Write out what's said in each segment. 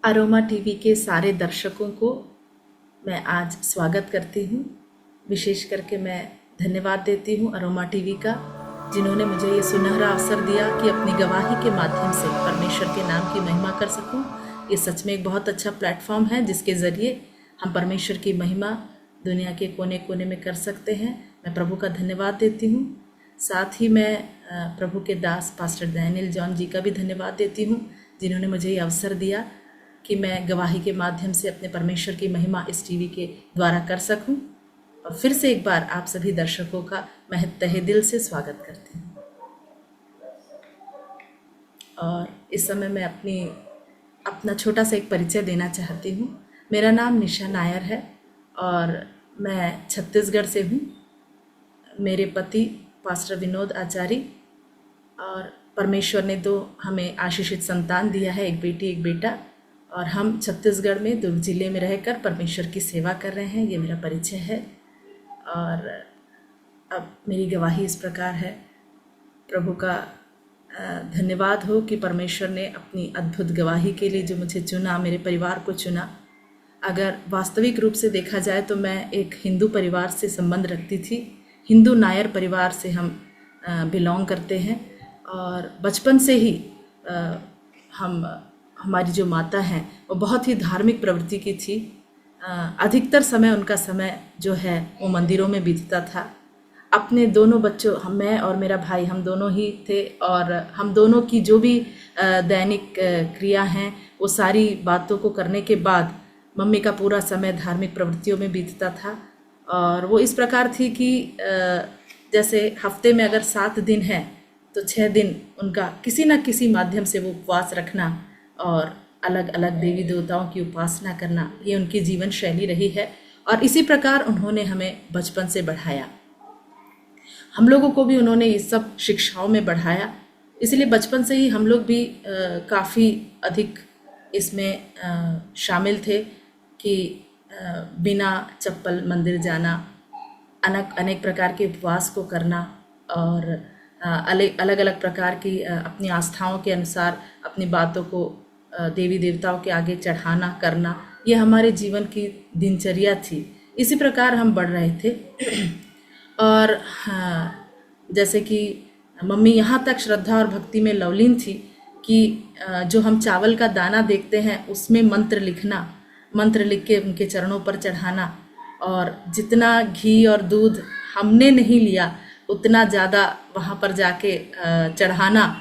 Aroma TV के सारे दर्शकों को मैं आज स्वागत करती हूँ। विशेष करके मैं धन्यवाद देती हूँ अरोमा टीवी का, जिन्होंने मुझे ये सुनहरा अवसर दिया कि अपनी गवाही के माध्यम से परमेश्वर के नाम की महिमा कर सकूँ। ये सच में एक बहुत अच्छा प्लेटफॉर्म है जिसके ज़रिए हम परमेश्वर की महिमा दुनिया के कोने कोने में कर सकते हैं। मैं प्रभु का धन्यवाद देती हूँ। साथ ही मैं प्रभु के दास पास्टर डैनियल जॉन जी का भी धन्यवाद देती हूँ, जिन्होंने मुझे ये अवसर दिया कि मैं गवाही के माध्यम से अपने परमेश्वर की महिमा इस टीवी के द्वारा कर सकूं। और फिर से एक बार आप सभी दर्शकों का मैं तहे दिल से स्वागत करती हूं। और इस समय मैं अपना छोटा सा एक परिचय देना चाहती हूं। मेरा नाम निशा नायर है और मैं छत्तीसगढ़ से हूं। मेरे पति पास्टर विनोद आचार्य, और परमेश्वर ने तो हमें आशीषित संतान दिया है, एक बेटी एक बेटा, और हम छत्तीसगढ़ में दुर्ग जिले में रहकर परमेश्वर की सेवा कर रहे हैं। ये मेरा परिचय है। और अब मेरी गवाही इस प्रकार है। प्रभु का धन्यवाद हो कि परमेश्वर ने अपनी अद्भुत गवाही के लिए जो मुझे चुना, मेरे परिवार को चुना। अगर वास्तविक रूप से देखा जाए तो मैं एक हिंदू परिवार से संबंध रखती थी। हिंदू नायर परिवार से हम बिलोंग करते हैं, और बचपन से ही हमारी जो माता हैं वो बहुत ही धार्मिक प्रवृत्ति की थी। अधिकतर समय उनका समय जो है वो मंदिरों में बीतता था। अपने दोनों बच्चों, मैं और मेरा भाई, हम दोनों ही थे, और हम दोनों की जो भी दैनिक क्रिया हैं वो सारी बातों को करने के बाद मम्मी का पूरा समय धार्मिक प्रवृत्तियों में बीतता था। और वो इस प्रकार थी कि जैसे हफ्ते में अगर 7 दिन है तो 6 दिन उनका किसी न किसी माध्यम से वो उपवास रखना और अलग अलग देवी देवताओं की उपासना करना, ये उनकी जीवन शैली रही है। और इसी प्रकार उन्होंने हमें बचपन से बढ़ाया। हम लोगों को भी उन्होंने इस सब शिक्षाओं में बढ़ाया। इसलिए बचपन से ही हम लोग भी काफ़ी अधिक इसमें शामिल थे कि बिना चप्पल मंदिर जाना, अनेक प्रकार के उपवास को करना, और अलग अलग प्रकार की अपनी आस्थाओं के अनुसार अपनी बातों को देवी देवताओं के आगे चढ़ाना करना, ये हमारे जीवन की दिनचर्या थी। इसी प्रकार हम बढ़ रहे थे। और जैसे कि मम्मी यहाँ तक श्रद्धा और भक्ति में लवलीन थी कि जो हम चावल का दाना देखते हैं उसमें मंत्र लिख के उनके चरणों पर चढ़ाना, और जितना घी और दूध हमने नहीं लिया उतना ज़्यादा वहाँ पर जाके चढ़ाना,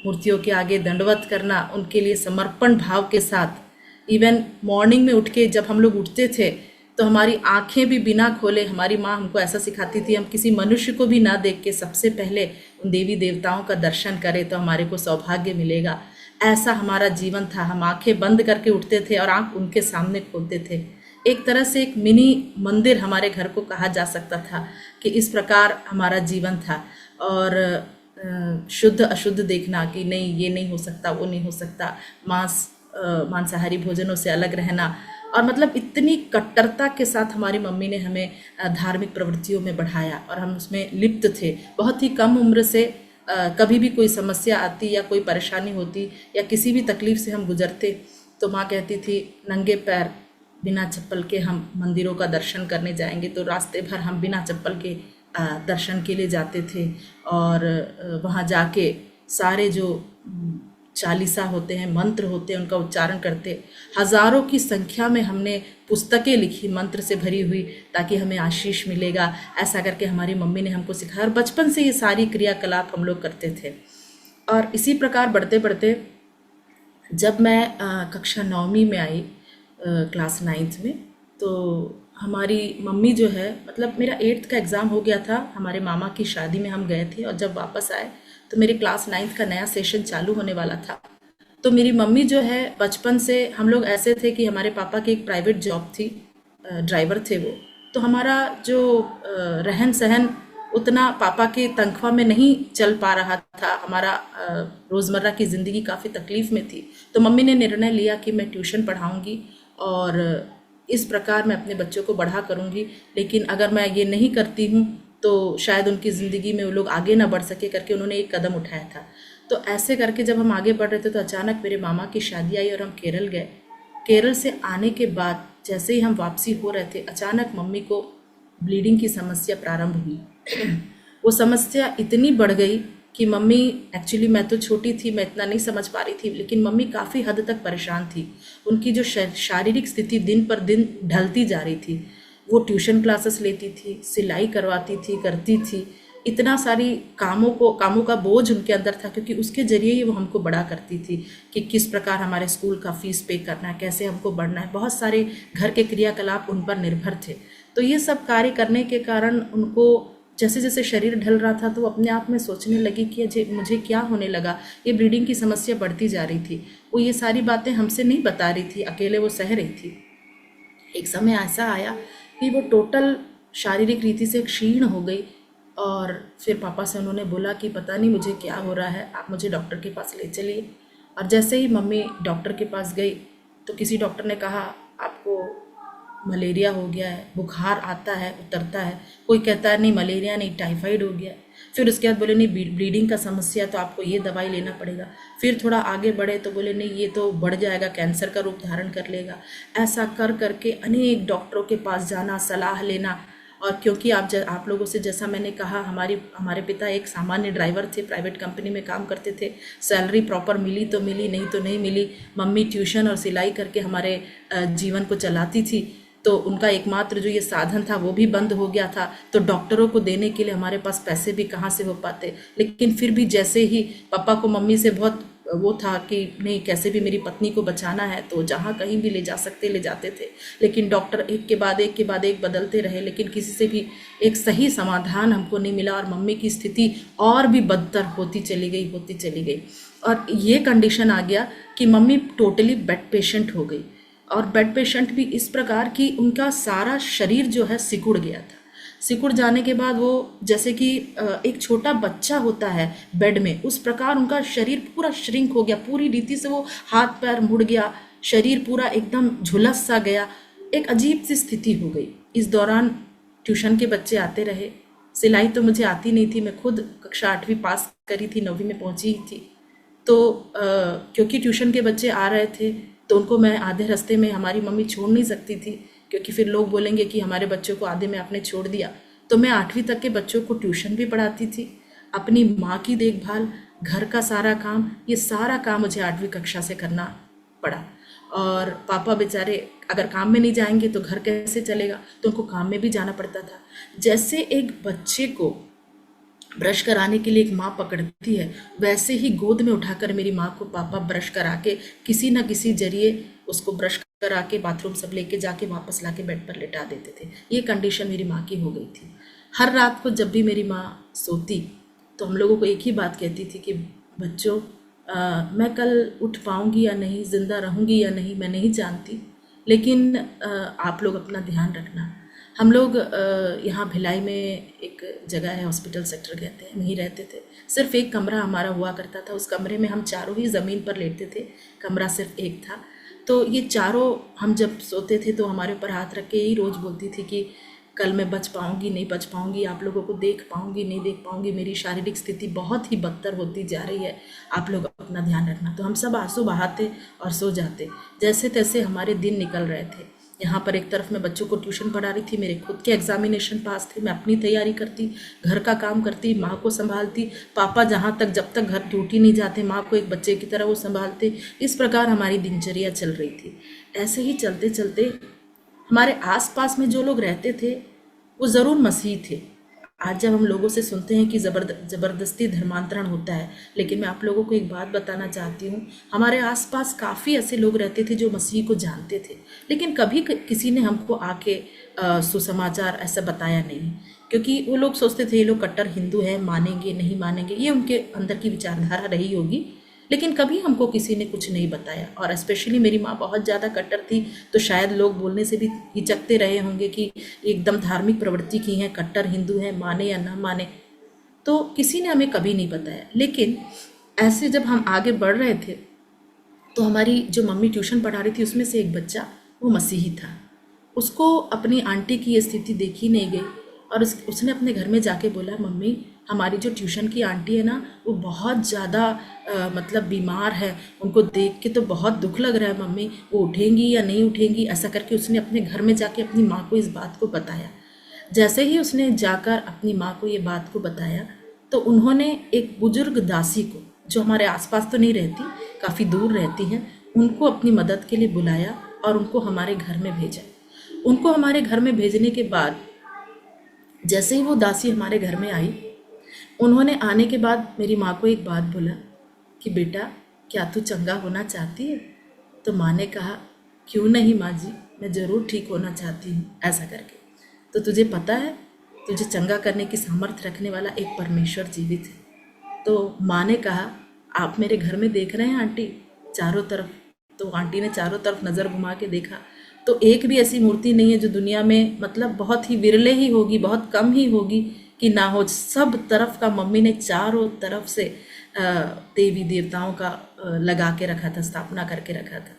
मूर्तियों के आगे दंडवत करना, उनके लिए समर्पण भाव के साथ। इवन मॉर्निंग में उठ के जब हम लोग उठते थे तो हमारी आंखें भी बिना खोले, हमारी माँ हमको ऐसा सिखाती थी, हम किसी मनुष्य को भी ना देख के सबसे पहले उन देवी देवताओं का दर्शन करें तो हमारे को सौभाग्य मिलेगा। ऐसा हमारा जीवन था। हम आंखें बंद करके उठते थे और आंख उनके सामने खोलते थे। एक तरह से एक मिनी मंदिर हमारे घर को कहा जा सकता था कि इस प्रकार हमारा जीवन था। और शुद्ध अशुद्ध देखना कि नहीं, ये नहीं हो सकता, वो नहीं हो सकता, मांसाहारी भोजनों से अलग रहना, और मतलब इतनी कट्टरता के साथ हमारी मम्मी ने हमें धार्मिक प्रवृत्तियों में बढ़ाया और हम उसमें लिप्त थे। बहुत ही कम उम्र से कभी भी कोई समस्या आती या कोई परेशानी होती या किसी भी तकलीफ से हम गुजरते तो माँ कहती थी नंगे पैर बिना चप्पल के हम मंदिरों का दर्शन करने जाएंगे। तो रास्ते भर हम बिना चप्पल के दर्शन के लिए जाते थे, और वहाँ जाके सारे जो चालीसा होते हैं, मंत्र होते हैं, उनका उच्चारण करते। हज़ारों की संख्या में हमने पुस्तकें लिखी मंत्र से भरी हुई, ताकि हमें आशीष मिलेगा, ऐसा करके हमारी मम्मी ने हमको सिखाया। और बचपन से ये सारी क्रियाकलाप हम लोग करते थे। और इसी प्रकार बढ़ते बढ़ते जब मैं कक्षा 9वीं में आई, क्लास 9th में, तो हमारी मम्मी जो है, मतलब मेरा 8th का एग्ज़ाम हो गया था, हमारे मामा की शादी में हम गए थे, और जब वापस आए तो मेरे क्लास 9th का नया सेशन चालू होने वाला था। तो मेरी मम्मी जो है, बचपन से हम लोग ऐसे थे कि हमारे पापा की एक प्राइवेट जॉब थी, ड्राइवर थे वो। तो हमारा जो रहन सहन उतना पापा के तनख्वाह में नहीं चल पा रहा था, हमारा रोज़मर्रा की ज़िंदगी काफ़ी तकलीफ़ में थी। तो मम्मी ने निर्णय लिया कि मैं ट्यूशन पढ़ाऊँगी और इस प्रकार मैं अपने बच्चों को बढ़ा करूँगी, लेकिन अगर मैं ये नहीं करती हूँ तो शायद उनकी ज़िंदगी में वो लोग आगे ना बढ़ सके करके उन्होंने एक कदम उठाया था। तो ऐसे करके जब हम आगे बढ़ रहे थे तो अचानक मेरे मामा की शादी आई और हम केरल गए। केरल से आने के बाद जैसे ही हम वापसी हो रहे थे, अचानक मम्मी को ब्लीडिंग की समस्या प्रारंभ हुई। वो समस्या इतनी बढ़ गई कि मम्मी, एक्चुअली मैं तो छोटी थी, मैं इतना नहीं समझ पा रही थी, लेकिन मम्मी काफ़ी हद तक परेशान थी। उनकी जो शारीरिक स्थिति दिन पर दिन ढलती जा रही थी। वो ट्यूशन क्लासेस लेती थी, सिलाई करवाती थी, करती थी, इतना सारी कामों का बोझ उनके अंदर था, क्योंकि उसके जरिए ही वो हमको बड़ा करती थी कि किस प्रकार हमारे स्कूल का फीस पे करना है, कैसे हमको बढ़ना है। बहुत सारे घर के क्रियाकलाप उन पर निर्भर थे। तो ये सब कार्य करने के कारण उनको जैसे जैसे शरीर ढल रहा था, तो वो अपने आप में सोचने लगी कि मुझे क्या होने लगा, ये ब्लीडिंग की समस्या बढ़ती जा रही थी। वो ये सारी बातें हमसे नहीं बता रही थी, अकेले वो सह रही थी। एक समय ऐसा आया कि वो टोटल शारीरिक रीति से क्षीण हो गई, और फिर पापा से उन्होंने बोला कि पता नहीं मुझे क्या हो रहा है, आप मुझे डॉक्टर के पास ले चलिए। और जैसे ही मम्मी डॉक्टर के पास गई, तो किसी डॉक्टर ने कहा आपको मलेरिया हो गया है, बुखार आता है उतरता है, कोई कहता है नहीं मलेरिया नहीं, टाइफाइड हो गया है। फिर उसके बाद बोले नहीं ब्लीडिंग का समस्या, तो आपको ये दवाई लेना पड़ेगा। फिर थोड़ा आगे बढ़े तो बोले नहीं ये तो बढ़ जाएगा, कैंसर का रूप धारण कर लेगा। ऐसा कर करके अनेक डॉक्टरों के पास जाना, सलाह लेना। और क्योंकि आप लोगों से जैसा मैंने कहा, हमारे पिता एक सामान्य ड्राइवर थे, प्राइवेट कंपनी में काम करते थे। सैलरी प्रॉपर मिली तो मिली, नहीं तो नहीं मिली। मम्मी ट्यूशन और सिलाई करके हमारे जीवन को चलाती थी। तो उनका एकमात्र जो ये साधन था वो भी बंद हो गया था। तो डॉक्टरों को देने के लिए हमारे पास पैसे भी कहाँ से हो पाते। लेकिन फिर भी जैसे ही पापा को मम्मी से बहुत वो था कि नहीं कैसे भी मेरी पत्नी को बचाना है, तो जहाँ कहीं भी ले जा सकते ले जाते थे। लेकिन डॉक्टर एक के बाद एक बदलते रहे, लेकिन किसी से भी एक सही समाधान हमको नहीं मिला, और मम्मी की स्थिति और भी बदतर होती चली गई। और ये कंडीशन आ गया कि मम्मी टोटली बेड पेशेंट हो गई। और बेड पेशेंट भी इस प्रकार कि उनका सारा शरीर जो है सिकुड़ गया था। सिकुड़ जाने के बाद वो जैसे कि एक छोटा बच्चा होता है बेड में, उस प्रकार उनका शरीर पूरा श्रिंक हो गया, पूरी रीति से वो हाथ पैर मुड़ गया, शरीर पूरा एकदम झुलस सा गया। एक अजीब सी स्थिति हो गई। इस दौरान ट्यूशन के बच्चे आते रहे। सिलाई तो मुझे आती नहीं थी, मैं खुद कक्षा 8वीं पास करी थी, 9वीं में पहुंची ही थी। तो क्योंकि ट्यूशन के बच्चे आ रहे थे, तो उनको मैं आधे रास्ते में, हमारी मम्मी छोड़ नहीं सकती थी, क्योंकि फिर लोग बोलेंगे कि हमारे बच्चों को आधे में आपने छोड़ दिया। तो मैं 8वीं तक के बच्चों को ट्यूशन भी पढ़ाती थी, अपनी माँ की देखभाल, घर का सारा काम, ये सारा काम मुझे 8वीं कक्षा से करना पड़ा। और पापा बेचारे अगर काम में नहीं जाएंगे तो घर कैसे चलेगा, तो उनको काम में भी जाना पड़ता था। जैसे एक बच्चे को ब्रश कराने के लिए एक माँ पकड़ती है, वैसे ही गोद में उठाकर मेरी माँ को पापा ब्रश करा के किसी न किसी जरिए उसको ब्रश करा के बाथरूम सब लेके जाके वापस ला के बेड पर लेटा देते थे। ये कंडीशन मेरी माँ की हो गई थी। हर रात को जब भी मेरी माँ सोती, तो हम लोगों को एक ही बात कहती थी कि बच्चों, मैं कल उठ पाऊँगी या नहीं, ज़िंदा रहूँगी या नहीं, मैं नहीं जानती, लेकिन आप लोग अपना ध्यान रखना। हम लोग यहाँ भिलाई में एक जगह है, हॉस्पिटल सेक्टर कहते हैं, वहीं रहते थे। सिर्फ एक कमरा हमारा हुआ करता था, उस कमरे में हम चारों ही ज़मीन पर लेटते थे, कमरा सिर्फ एक था। तो ये चारों हम जब सोते थे तो हमारे ऊपर हाथ रख के यही रोज़ बोलती थी कि कल मैं बच पाऊँगी नहीं बच पाऊँगी, आप लोगों को देख पाऊँगी नहीं देख पाऊँगी, मेरी शारीरिक स्थिति बहुत ही बदतर होती जा रही है, आप लोग अपना ध्यान रखना। तो हम सब आंसू बहाते और सो जाते। जैसे तैसे हमारे दिन निकल रहे थे। यहाँ पर एक तरफ मैं बच्चों को ट्यूशन पढ़ा रही थी, मेरे खुद के एग्जामिनेशन पास थे, मैं अपनी तैयारी करती, घर का काम करती, माँ को संभालती। पापा जब तक घर ड्यूटी नहीं जाते, माँ को एक बच्चे की तरह वो संभालते। इस प्रकार हमारी दिनचर्या चल रही थी। ऐसे ही चलते चलते हमारे आसपास में जो लोग रहते थे वो ज़रूर मसीह थे। आज जब हम लोगों से सुनते हैं कि ज़बरदस्ती धर्मांतरण होता है, लेकिन मैं आप लोगों को एक बात बताना चाहती हूँ, हमारे आसपास काफ़ी ऐसे लोग रहते थे जो मसीह को जानते थे, लेकिन कभी किसी ने हमको आके सुसमाचार ऐसा बताया नहीं, क्योंकि वो लोग सोचते थे ये लोग कट्टर हिंदू हैं, मानेंगे नहीं मानेंगे, ये उनके अंदर की विचारधारा रही होगी। लेकिन कभी हमको किसी ने कुछ नहीं बताया। और स्पेशली मेरी माँ बहुत ज़्यादा कट्टर थी, तो शायद लोग बोलने से भी हिचकते रहे होंगे कि एकदम धार्मिक प्रवृत्ति की हैं, कट्टर हिंदू हैं, माने या ना माने। तो किसी ने हमें कभी नहीं बताया। लेकिन ऐसे जब हम आगे बढ़ रहे थे, तो हमारी जो मम्मी ट्यूशन पढ़ा रही थी उसमें से एक बच्चा वो मसीही था। उसको अपनी आंटी की ये स्थिति देखी नहीं गई, और उसने अपने घर में जाके बोला, मम्मी हमारी जो ट्यूशन की आंटी है ना वो बहुत ज़्यादा मतलब बीमार है, उनको देख के तो बहुत दुख लग रहा है मम्मी, वो उठेंगी या नहीं उठेंगी। ऐसा करके उसने अपने घर में जाके अपनी माँ को इस बात को बताया। जैसे ही उसने जाकर अपनी माँ को ये बात को बताया तो उन्होंने एक बुजुर्ग दासी को, जो हमारे आसपास तो नहीं रहती, काफ़ी दूर रहती हैं, उनको अपनी मदद के लिए बुलाया और उनको हमारे घर में भेजा। उनको हमारे घर में भेजने के बाद जैसे ही वो दासी हमारे घर में आई, उन्होंने आने के बाद मेरी माँ को एक बात बोला कि बेटा क्या तू चंगा होना चाहती है? तो माँ ने कहा, क्यों नहीं माँ जी, मैं ज़रूर ठीक होना चाहती हूँ, ऐसा करके। तो तुझे पता है, तुझे चंगा करने की सामर्थ्य रखने वाला एक परमेश्वर जीवित है। तो माँ ने कहा, आप मेरे घर में देख रहे हैं आंटी चारों तरफ? तो आंटी ने चारों तरफ नज़र घुमा के देखा तो एक भी ऐसी मूर्ति नहीं है जो दुनिया में, मतलब बहुत ही विरले ही होगी, बहुत कम ही होगी कि ना हो। सब तरफ का मम्मी ने चारों तरफ से देवी देवताओं का लगा के रखा था, स्थापना करके रखा था।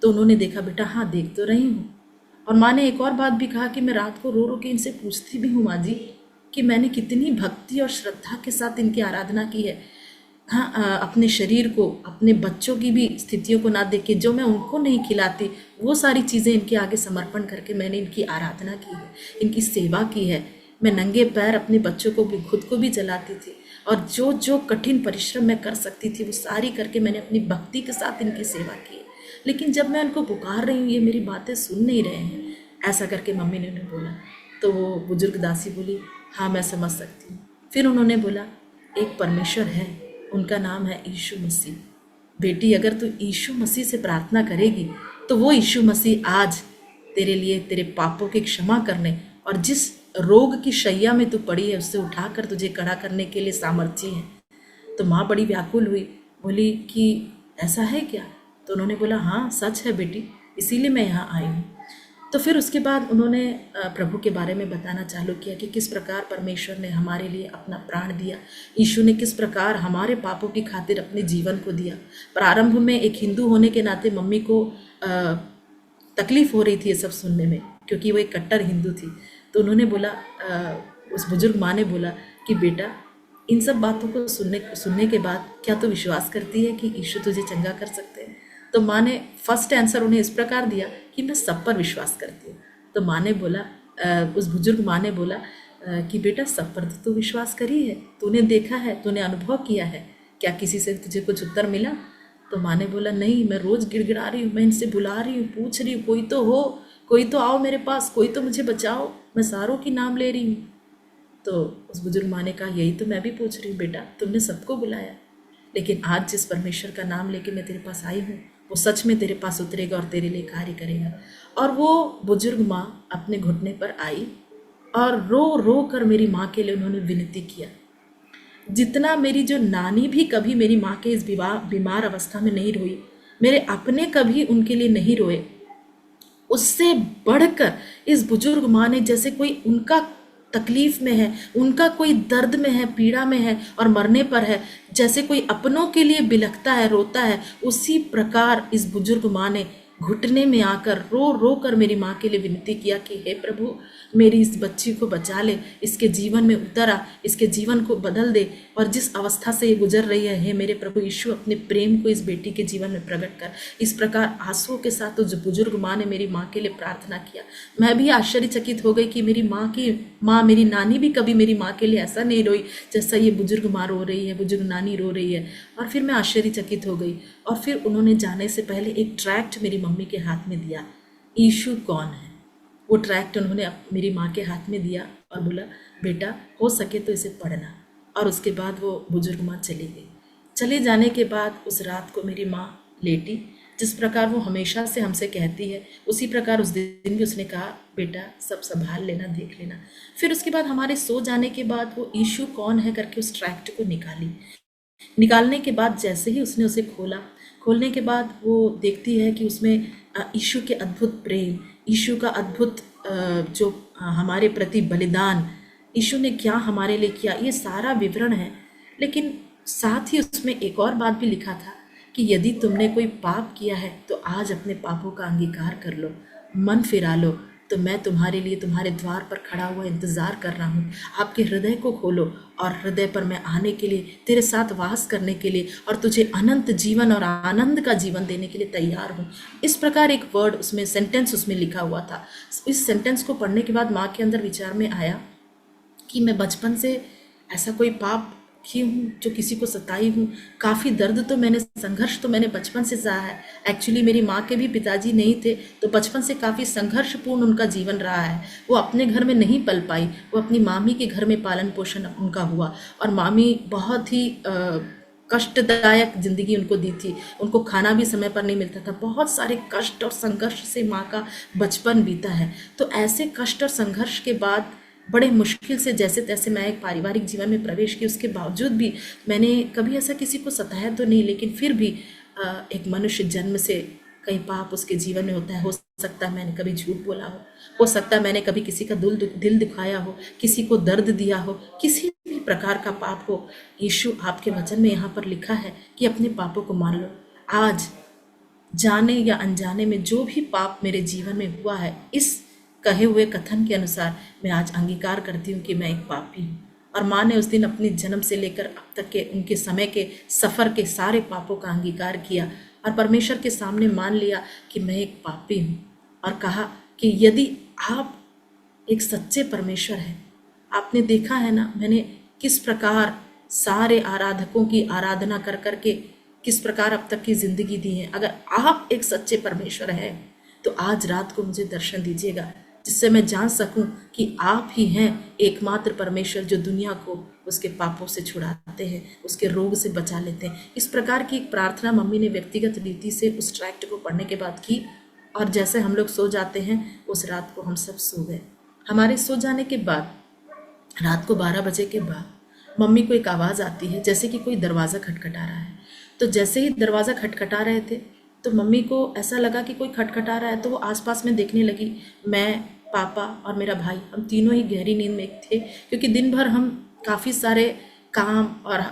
तो उन्होंने देखा, बेटा हाँ देख तो रही हूँ। और माँ ने एक और बात भी कहा कि मैं रात को रो रो के इनसे पूछती भी हूँ माँ जी कि मैंने कितनी भक्ति और श्रद्धा के साथ इनकी आराधना की है। हाँ, अपने शरीर को, अपने बच्चों की भी स्थितियों को ना देख के, जो मैं उनको नहीं खिलाती वो सारी चीज़ें इनके आगे समर्पण करके मैंने इनकी आराधना की है, इनकी सेवा की है। मैं नंगे पैर अपने बच्चों को भी, खुद को भी जलाती थी, और जो जो कठिन परिश्रम मैं कर सकती थी वो सारी करके मैंने अपनी भक्ति के साथ इनकी सेवा की है। लेकिन जब मैं उनको पुकार रही हूँ ये मेरी बातें सुन नहीं रहे हैं, ऐसा करके मम्मी ने उन्हें बोला। तो वो बुजुर्ग दासी बोली, हाँ मैं समझ सकती हूँ। फिर उन्होंने बोला, एक परमेश्वर है, उनका नाम है यीशु मसीह। बेटी अगर तू यीशु मसीह से प्रार्थना करेगी तो वो यीशु मसीह आज तेरे लिए तेरे पापों की क्षमा करने और जिस रोग की शैया में तू पड़ी है उससे उठाकर तुझे खड़ा करने के लिए सामर्थ्य है। तो माँ बड़ी व्याकुल हुई, बोली कि ऐसा है क्या? तो उन्होंने बोला, हाँ सच है बेटी, इसीलिए मैं यहाँ आई हूँ। तो फिर उसके बाद उन्होंने प्रभु के बारे में बताना चालू किया कि किस प्रकार परमेश्वर ने हमारे लिए अपना प्राण दिया, यीशु ने किस प्रकार हमारे पापों की खातिर अपने जीवन को दिया। प्रारंभ में एक हिंदू होने के नाते मम्मी को तकलीफ हो रही थी ये सब सुनने में, क्योंकि वो एक कट्टर हिंदू थी। तो उन्होंने बोला, उस बुजुर्ग माँ ने बोला कि बेटा इन सब बातों को सुनने के बाद क्या तू विश्वास करती है कि यीशु तुझे चंगा कर सकते हैं? तो माँ ने फर्स्ट आंसर उन्हें इस प्रकार दिया कि मैं सब पर विश्वास करती हूँ। तो माँ ने बोला, उस बुजुर्ग माँ ने बोला कि बेटा सब पर तो तू विश्वास करी है, तूने देखा है, तूने अनुभव किया है, क्या किसी से तुझे कुछ उत्तर मिला? तो माँ ने बोला, नहीं, मैं रोज़ गिड़गिड़ा रही हूँ, मैं इनसे बुला रही हूँ, पूछ रही हूँ, कोई तो हो, कोई तो आओ मेरे पास, कोई तो मुझे बचाओ, मैं सारों की नाम ले रही हूँ। तो उस बुजुर्ग माँ ने कहा, यही तो मैं भी पूछ रही हूँ बेटा, तुमने सबको बुलाया, लेकिन आज जिस परमेश्वर का नाम लेके मैं तेरे पास आई हूँ वो सच में तेरे पास उतरेगा और तेरे लिए कार्य करेगा। और वो बुजुर्ग माँ अपने घुटने पर आई और रो रो कर मेरी माँ के लिए उन्होंने विनती किया। जितना मेरी जो नानी भी कभी मेरी माँ के इस बीमार अवस्था में नहीं रोई, मेरे अपने कभी उनके लिए नहीं रोए, उससे बढ़कर इस बुजुर्ग माँ ने, जैसे कोई उनका तकलीफ में है, उनका कोई दर्द में है, पीड़ा में है और मरने पर है, जैसे कोई अपनों के लिए बिलखता है, रोता है, उसी प्रकार इस बुजुर्ग माँ ने घुटने में आकर रो रो कर मेरी माँ के लिए विनती किया कि हे प्रभु मेरी इस बच्ची को बचा ले, इसके जीवन में उतर आ, इसके जीवन को बदल दे, और जिस अवस्था से ये गुजर रही है, हे मेरे प्रभु यीशु अपने प्रेम को इस बेटी के जीवन में प्रकट कर। इस प्रकार आंसुओं के साथ उस बुजुर्ग माँ ने मेरी माँ के लिए प्रार्थना किया। मैं भी आश्चर्यचकित हो गई कि मेरी माँ मेरी नानी भी कभी मेरी माँ के लिए ऐसा नहीं रोई जैसा ये बुजुर्ग माँ रो रही है, बुजुर्ग नानी रो रही है। और फिर मैं आश्चर्यचकित हो गई। और फिर उन्होंने जाने से पहले एक ट्रैक्ट मेरी मम्मी के हाथ में दिया, यीशु कौन है। वो ट्रैक्ट उन्होंने मेरी माँ के हाथ में दिया और बोला, बेटा हो सके तो इसे पढ़ना। और उसके बाद वो बुजुर्ग माँ चली गई। चले जाने के बाद उस रात को मेरी माँ लेटी, जिस प्रकार वो हमेशा से हमसे कहती है उसी प्रकार उस दिन भी उसने कहा, बेटा सब संभाल लेना, देख लेना। फिर उसके बाद हमारे सो जाने के बाद वो यीशु कौन है करके उस ट्रैक्ट को निकालने के बाद जैसे ही उसने उसे खोलने के बाद वो देखती है कि उसमें यीशु के अद्भुत प्रेम, यीशु का अद्भुत जो हमारे प्रति बलिदान, यीशु ने क्या हमारे लिए किया, ये सारा विवरण है। लेकिन साथ ही उसमें एक और बात भी लिखा था कि यदि तुमने कोई पाप किया है तो आज अपने पापों का अंगीकार कर लो, मन फिरा लो, तो मैं तुम्हारे लिए तुम्हारे द्वार पर खड़ा हुआ इंतज़ार कर रहा हूँ। आपके हृदय को खोलो और हृदय पर मैं आने के लिए, तेरे साथ वास करने के लिए और तुझे अनंत जीवन और आनंद का जीवन देने के लिए तैयार हूँ। इस प्रकार एक वर्ड उसमें, सेंटेंस उसमें लिखा हुआ था। इस सेंटेंस को पढ़ने के बाद माँ के अंदर विचार में आया कि मैं बचपन से ऐसा कोई पाप की हूँ जो किसी को सताई हूँ। काफ़ी दर्द तो मैंने, संघर्ष तो मैंने बचपन से सहा है। एक्चुअली मेरी माँ के भी पिताजी नहीं थे, तो बचपन से काफ़ी संघर्षपूर्ण उनका जीवन रहा है। वो अपने घर में नहीं पल पाई, वो अपनी मामी के घर में पालन पोषण उनका हुआ, और मामी बहुत ही कष्टदायक जिंदगी उनको दी थी। उनको खाना भी समय पर नहीं मिलता था। बहुत सारे कष्ट और संघर्ष से माँ का बचपन बीता है। तो ऐसे कष्ट और संघर्ष के बाद बड़े मुश्किल से जैसे तैसे मैं एक पारिवारिक जीवन में प्रवेश की। उसके बावजूद भी मैंने कभी ऐसा किसी को सताया तो नहीं, लेकिन फिर भी एक मनुष्य जन्म से कई पाप उसके जीवन में होता है। हो सकता है मैंने कभी झूठ बोला हो सकता है मैंने कभी किसी का दिल दुखाया हो, किसी को दर्द दिया हो, किसी भी प्रकार का पाप हो। यीशु आपके वचन में यहाँ पर लिखा है कि अपने पापों को मान लो। आज जाने या अनजाने में जो भी पाप मेरे जीवन में हुआ है, इस कहे हुए कथन के अनुसार मैं आज अंगीकार करती हूँ कि मैं एक पापी हूँ। और माँ ने उस दिन अपने जन्म से लेकर अब तक के उनके समय के सफ़र के सारे पापों का अंगीकार किया और परमेश्वर के सामने मान लिया कि मैं एक पापी हूँ, और कहा कि यदि आप एक सच्चे परमेश्वर हैं, आपने देखा है ना मैंने किस प्रकार सारे आराधकों की आराधना कर करके किस प्रकार अब तक की ज़िंदगी दी है। अगर आप एक सच्चे परमेश्वर हैं तो आज रात को मुझे दर्शन दीजिएगा, जिससे मैं जान सकूं कि आप ही हैं एकमात्र परमेश्वर जो दुनिया को उसके पापों से छुड़ाते हैं, उसके रोग से बचा लेते हैं। इस प्रकार की एक प्रार्थना मम्मी ने व्यक्तिगत रीति से उस ट्रैक्ट को पढ़ने के बाद की, और जैसे हम लोग सो जाते हैं उस रात को हम सब सो गए। हमारे सो जाने के बाद रात को 12 बजे के बाद मम्मी को एक आवाज़ आती है जैसे कि कोई दरवाज़ा खटखटा रहा है। तो जैसे ही दरवाज़ा खटखटा रहे थे तो मम्मी को ऐसा लगा कि कोई खटखटा रहा है, तो वो आसपास में देखने लगी। मैं, पापा और मेरा भाई, हम तीनों ही गहरी नींद में थे, क्योंकि दिन भर हम काफ़ी सारे काम और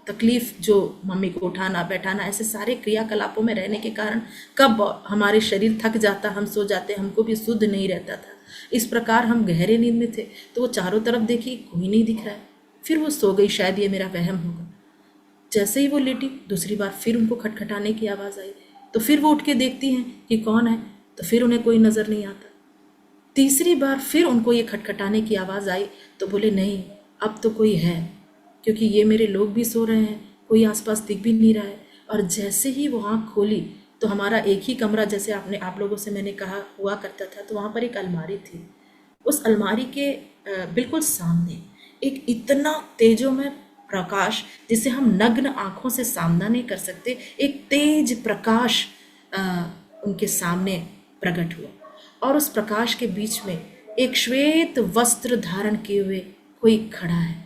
तकलीफ़, जो मम्मी को उठाना बैठाना, ऐसे सारे क्रियाकलापों में रहने के कारण कब हमारे शरीर थक जाता, हम सो जाते, हमको भी शुद्ध नहीं रहता था। इस प्रकार हम गहरे नींद में थे। तो वो चारों तरफ देखी, कोई नहीं दिख रहा है। फिर वो सो गई, शायद ये मेरा वहम होगा। जैसे ही वो लेटी, दूसरी बार फिर उनको खटखटाने की आवाज़ आई। तो फिर वो उठ के देखती हैं कि कौन है, तो फिर उन्हें कोई नज़र नहीं आता। तीसरी बार फिर उनको ये खटखटाने की आवाज़ आई, तो बोले नहीं, अब तो कोई है, क्योंकि ये मेरे लोग भी सो रहे हैं, कोई आसपास दिख भी नहीं रहा है। और जैसे ही वो आँख खोली तो हमारा एक ही कमरा, जैसे आप लोगों से मैंने कहा हुआ करता था, तो वहाँ पर एक अलमारी थी। उस अलमारी के बिल्कुल सामने एक इतना तेजोमय प्रकाश, जिसे हम नग्न आँखों से सामना नहीं कर सकते, एक तेज प्रकाश उनके सामने प्रकट हुआ। और उस प्रकाश के बीच में एक श्वेत वस्त्र धारण किए हुए कोई खड़ा है।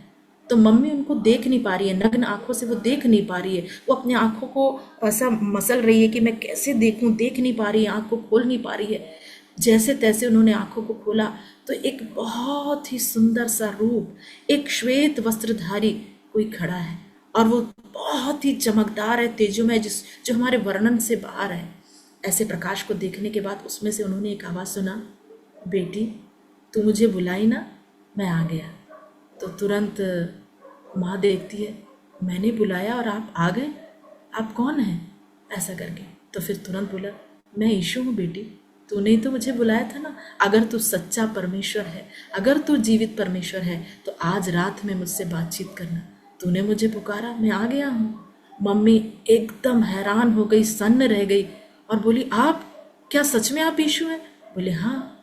तो मम्मी उनको देख नहीं पा रही है, नग्न आंखों से वो देख नहीं पा रही है। वो अपने आंखों को ऐसा मसल रही है कि मैं कैसे देखूं, देख नहीं पा रही है, आंख को खोल नहीं पा रही है। जैसे तैसे उन्होंने आंखों को खोला तो एक बहुत ही सुंदर सा रूप, एक श्वेत वस्त्रधारी कोई खड़ा है, और वो बहुत ही चमकदार है, तेजोमय, जो हमारे वर्णन से बाहर है। ऐसे प्रकाश को देखने के बाद उसमें से उन्होंने एक आवाज़ सुना, बेटी तू मुझे बुलाई ना, मैं आ गया। तो तुरंत माँ देखती है, मैंने बुलाया और आप आ गए, आप कौन हैं, ऐसा करके। तो फिर तुरंत बोला, मैं यीशु हूँ बेटी, तूने ही तो मुझे बुलाया था ना। अगर तू सच्चा परमेश्वर है, अगर तू जीवित परमेश्वर है, तो आज रात में मुझसे बातचीत करना। तूने मुझे पुकारा, मैं आ गया हूँ। मम्मी एकदम हैरान हो गई, सन्न रह गई और बोली, आप क्या सच में आप यीशु हैं? बोले, हाँ,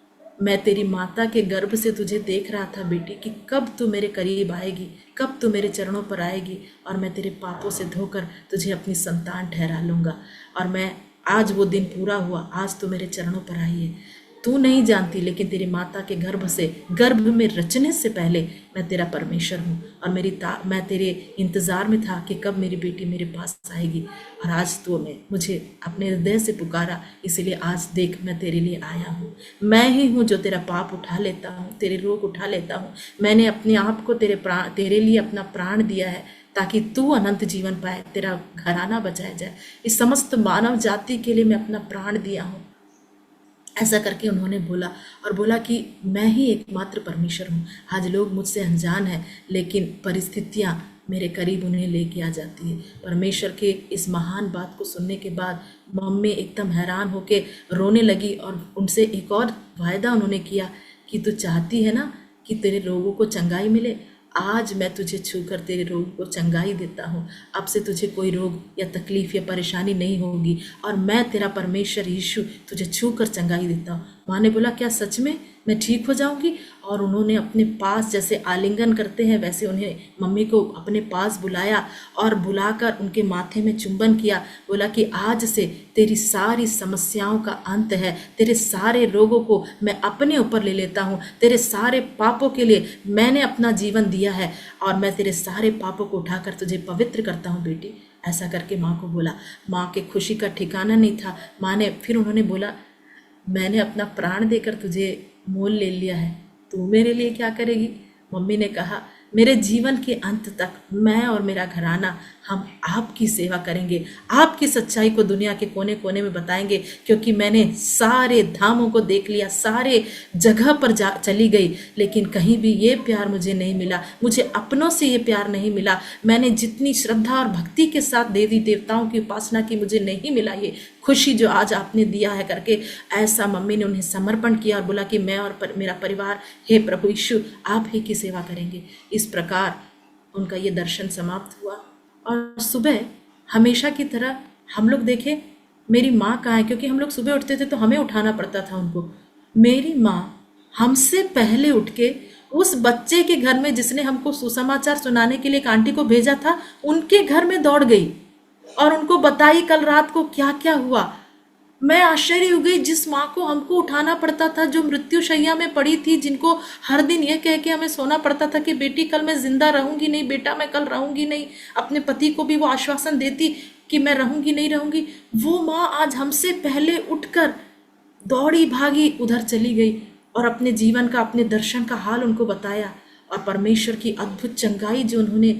मैं तेरी माता के गर्भ से तुझे देख रहा था बेटी, कि कब तू मेरे करीब आएगी, कब तू मेरे चरणों पर आएगी, और मैं तेरे पापों से धोकर तुझे अपनी संतान ठहरा लूँगा। और मैं आज वो दिन पूरा हुआ, आज तू मेरे चरणों पर आई है। तू नहीं जानती, लेकिन तेरी माता के गर्भ में रचने से पहले मैं तेरा परमेश्वर हूँ, और मैं तेरे इंतज़ार में था कि कब मेरी बेटी मेरे पास आएगी। और आज तूने मुझे अपने हृदय से पुकारा, इसलिए आज देख मैं तेरे लिए आया हूँ। मैं ही हूँ जो तेरा पाप उठा लेता हूँ, तेरे रोग उठा लेता हूँ। मैंने अपने आप को तेरे लिए अपना प्राण दिया है, ताकि तू अनंत जीवन पाए, तेरा घराना बचाया जाए। इस समस्त मानव जाति के लिए मैं अपना प्राण दिया हूँ। ऐसा करके उन्होंने बोला और बोला कि मैं ही एकमात्र परमेश्वर हूँ। आज लोग मुझसे अनजान हैं, लेकिन परिस्थितियाँ मेरे करीब उन्हें लेके आ जाती है। परमेश्वर के इस महान बात को सुनने के बाद मम्मी एकदम हैरान होके रोने लगी और उनसे एक और वायदा उन्होंने किया कि तू चाहती है ना कि तेरे रोगों को चंगाई मिले, आज मैं तुझे छूकर तेरे रोग को चंगाई देता हूँ। अब से तुझे कोई रोग या तकलीफ या परेशानी नहीं होगी और मैं तेरा परमेश्वर यीशु तुझे छूकर चंगाई देता हूँ। माँ ने बोला क्या सच में मैं ठीक हो जाऊंगी? और उन्होंने अपने पास जैसे आलिंगन करते हैं वैसे उन्हें मम्मी को अपने पास बुलाया और बुलाकर उनके माथे में चुंबन किया। बोला कि आज से तेरी सारी समस्याओं का अंत है, तेरे सारे रोगों को मैं अपने ऊपर ले लेता हूँ, तेरे सारे पापों के लिए मैंने अपना जीवन दिया है और मैं तेरे सारे पापों को उठाकर तुझे पवित्र करता हूँ बेटी। ऐसा करके माँ को बोला। माँ के खुशी का ठिकाना नहीं था। माँ ने फिर उन्होंने बोला मैंने अपना प्राण देकर तुझे मोल ले लिया है, तू मेरे लिए क्या करेगी? मम्मी ने कहा मेरे जीवन के अंत तक मैं और मेरा घराना हम आपकी सेवा करेंगे, आपकी सच्चाई को दुनिया के कोने कोने में बताएंगे, क्योंकि मैंने सारे धामों को देख लिया, सारे जगह पर चली गई, लेकिन कहीं भी ये प्यार मुझे नहीं मिला, मुझे अपनों से ये प्यार नहीं मिला। मैंने जितनी श्रद्धा और भक्ति के साथ देवी देवताओं की उपासना की, मुझे नहीं मिला ये खुशी जो आज आपने दिया है करके। ऐसा मम्मी ने उन्हें समर्पण किया और बोला कि मैं और मेरा परिवार हे प्रभु यीशु आप ही की सेवा करेंगे। इस प्रकार उनका ये दर्शन समाप्त हुआ और सुबह हमेशा की तरह हम लोग देखे मेरी माँ कहाँ है, क्योंकि हम लोग सुबह उठते थे तो हमें उठाना पड़ता था उनको। मेरी माँ हमसे पहले उठ के उस बच्चे के घर में जिसने हमको सुसमाचार सुनाने के लिए एक आंटी को भेजा था उनके घर में दौड़ गई और उनको बताई कल रात को क्या क्या हुआ। मैं आश्चर्य हो गई, जिस माँ को हमको उठाना पड़ता था, जो मृत्यु शैया में पड़ी थी, जिनको हर दिन ये कह के हमें सोना पड़ता था कि बेटी कल मैं जिंदा रहूंगी नहीं, बेटा मैं कल रहूंगी नहीं, अपने पति को भी वो आश्वासन देती कि मैं रहूंगी नहीं रहूंगी, वो माँ आज हमसे पहले उठकर दौड़ी भागी उधर चली गई और अपने जीवन का, अपने दर्शन का हाल उनको बताया और परमेश्वर की अद्भुत चंगाई जो उन्होंने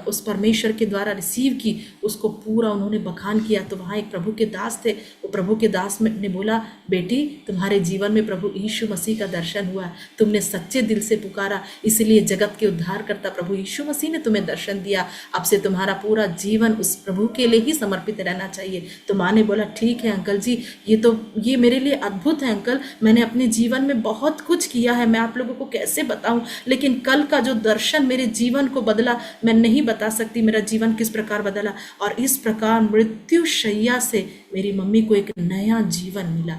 उस परमेश्वर के द्वारा रिसीव की उसको पूरा उन्होंने बखान किया। तो वहाँ एक प्रभु के दास थे, वो प्रभु के दास ने बोला बेटी तुम्हारे जीवन में प्रभु यीशु मसीह का दर्शन हुआ, तुमने सच्चे दिल से पुकारा, इसलिए जगत के उद्धारकर्ता प्रभु यीशु मसीह ने तुम्हें दर्शन दिया। अब से तुम्हारा पूरा जीवन उस प्रभु के लिए ही समर्पित रहना चाहिए। तो माँ ने बोला ठीक है अंकल जी, ये मेरे लिए अद्भुत है अंकल, मैंने अपने जीवन में बहुत कुछ किया है, मैं आप लोगों को कैसे बताऊं, लेकिन कल का जो दर्शन मेरे जीवन को बदला मैं नहीं बता सकती मेरा जीवन किस प्रकार बदला। और इस प्रकार मृत्यु शैया से मेरी मम्मी को एक नया जीवन मिला।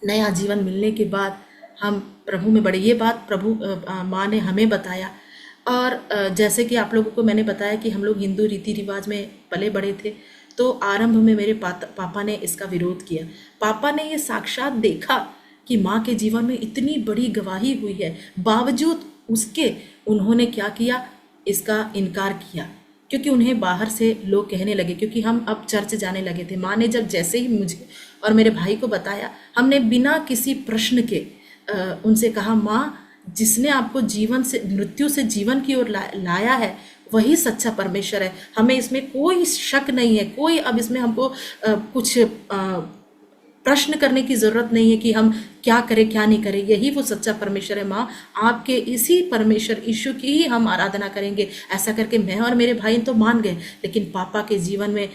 नया जीवन मिलने के बाद हम प्रभु में बढ़े। ये बात प्रभु माँ ने हमें बताया। और जैसे कि आप लोगों को मैंने बताया कि हम लोग हिंदू रीति रिवाज में पले बड़े थे, तो आरंभ में मेरे पापा ने इसका विरोध किया। पापा ने ये साक्षात देखा कि माँ के जीवन में इतनी बड़ी गवाही हुई है, बावजूद उसके उन्होंने क्या किया, इसका इनकार किया, क्योंकि उन्हें बाहर से लोग कहने लगे, क्योंकि हम अब चर्च जाने लगे थे। माँ ने जब जैसे ही मुझे और मेरे भाई को बताया, हमने बिना किसी प्रश्न के उनसे कहा माँ जिसने आपको जीवन से मृत्यु से जीवन की ओर लाया है वही सच्चा परमेश्वर है, हमें इसमें कोई शक नहीं है, कोई अब इसमें हमको कुछ प्रश्न करने की ज़रूरत नहीं है कि हम क्या करें क्या नहीं करें, यही वो सच्चा परमेश्वर है। माँ आपके इसी परमेश्वर यीशु की ही हम आराधना करेंगे। ऐसा करके मैं और मेरे भाई तो मान गए, लेकिन पापा के जीवन में